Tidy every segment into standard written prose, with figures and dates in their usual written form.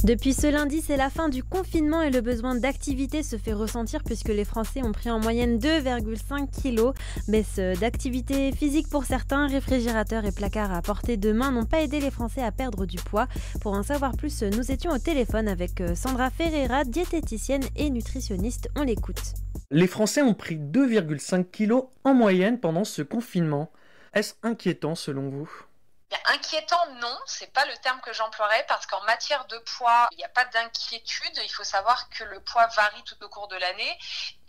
Depuis ce lundi, c'est la fin du confinement et le besoin d'activité se fait ressentir puisque les Français ont pris en moyenne 2,5 kilos. Baisse d'activité physique pour certains, réfrigérateurs et placards à portée de main n'ont pas aidé les Français à perdre du poids. Pour en savoir plus, nous étions au téléphone avec Sandra Ferreira, diététicienne et nutritionniste. On l'écoute. Les Français ont pris 2,5 kilos en moyenne pendant ce confinement. Est-ce inquiétant selon vous ? Inquiétant, non, c'est pas le terme que j'emploierais parce qu'en matière de poids, il n'y a pas d'inquiétude. Il faut savoir que le poids varie tout au cours de l'année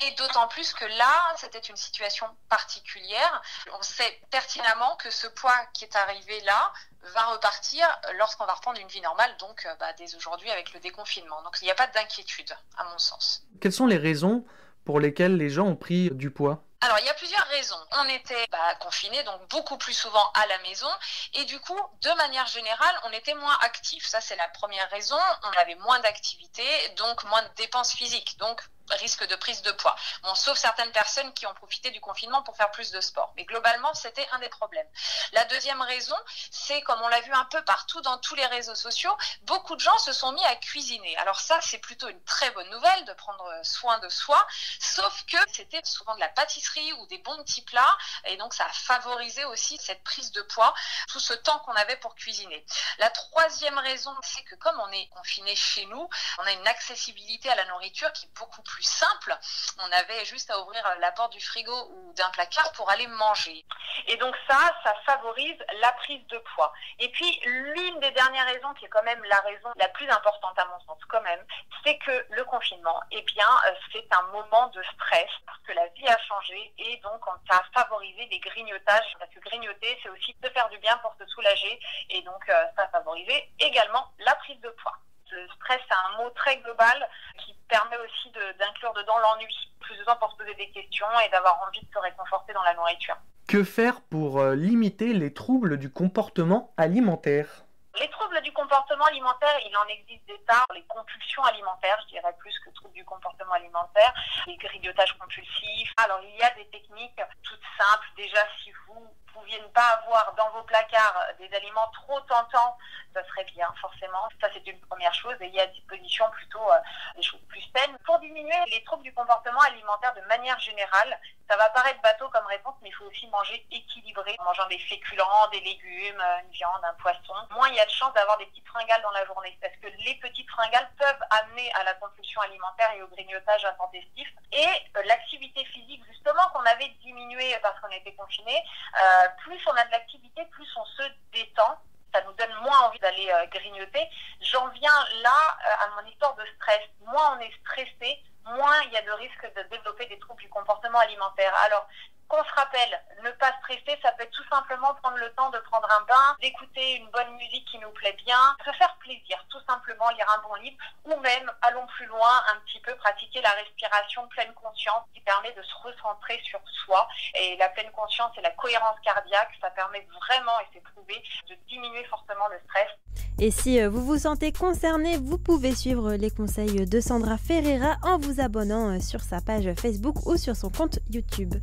et d'autant plus que là, c'était une situation particulière. On sait pertinemment que ce poids qui est arrivé là va repartir lorsqu'on va reprendre une vie normale, donc dès aujourd'hui avec le déconfinement. Donc il n'y a pas d'inquiétude, à mon sens. Quelles sont les raisons pour lesquelles les gens ont pris du poids ? Alors, il y a plusieurs raisons. On était confinés, donc beaucoup plus souvent à la maison. Et du coup, de manière générale, on était moins actifs. Ça, c'est la première raison. On avait moins d'activité, donc moins de dépenses physiques. Donc, risque de prise de poids. Bon, sauf certaines personnes qui ont profité du confinement pour faire plus de sport. Mais globalement, c'était un des problèmes. La deuxième raison, c'est comme on l'a vu un peu partout dans tous les réseaux sociaux, beaucoup de gens se sont mis à cuisiner. Alors ça, c'est plutôt une très bonne nouvelle de prendre soin de soi, sauf que c'était souvent de la pâtisserie ou des bons petits plats et donc ça a favorisé aussi cette prise de poids, tout ce temps qu'on avait pour cuisiner. La troisième raison, c'est que comme on est confiné chez nous, on a une accessibilité à la nourriture qui est beaucoup plus simple. On avait juste à ouvrir la porte du frigo ou d'un placard pour aller manger. Et donc ça favorise la prise de poids. Et puis l'une des dernières raisons, qui est quand même la raison la plus importante à mon sens quand même, c'est que le confinement, c'est un moment de stress parce que la vie a changé et donc ça a favorisé les grignotages. Parce que grignoter, c'est aussi se faire du bien pour se soulager et donc ça a favorisé également la prise de poids. Le stress, c'est un mot très global qui permet aussi d'inclure dedans l'ennui. Plus de temps pour se poser des questions et d'avoir envie de se réconforter dans la nourriture. Que faire pour limiter les troubles du comportement alimentaire ? Les troubles du comportement alimentaire, il en existe des tas. Les compulsions alimentaires, je dirais plus que troubles du comportement alimentaire, les grignotages compulsifs. Alors, il y a des techniques toutes simples. Déjà, si vous pouviez ne pas avoir dans vos placards des aliments trop tentants, ça serait bien, forcément. Ça, c'est une première chose. Et il y a à disposition plutôt des choses plus saines. Pour diminuer les troubles du comportement alimentaire de manière générale, ça va paraître bateau comme réponse, mais il faut aussi manger équilibré, en mangeant des féculents, des légumes, une viande, un poisson. Moins il y a de chances d'avoir des petites fringales dans la journée, parce que les petites fringales peuvent amener à la compulsion alimentaire et au grignotage intempestif. Et l'activité physique, justement, qu'on avait diminué parce qu'on était confinés, plus on a de l'activité, plus on se détend. Ça nous donne moins envie d'aller grignoter. J'en viens là à mon histoire de stress. Moins on est stressé, moins il y a de risque de développer des troubles du comportement alimentaire. Alors, qu'on se rappelle, ne pas stresser, ça peut être tout simplement prendre le temps de prendre un bain, d'écouter une bonne musique qui nous plaît bien, se faire plaisir, tout simplement lire un bon livre, ou même, allons plus loin, un petit peu pratiquer la respiration pleine conscience qui permet de se recentrer sur soi. Et la pleine conscience et la cohérence cardiaque, ça permet vraiment, et c'est prouvé, de diminuer fortement le stress. Et si vous vous sentez concerné, vous pouvez suivre les conseils de Sandra Ferreira en vous abonnant sur sa page Facebook ou sur son compte YouTube.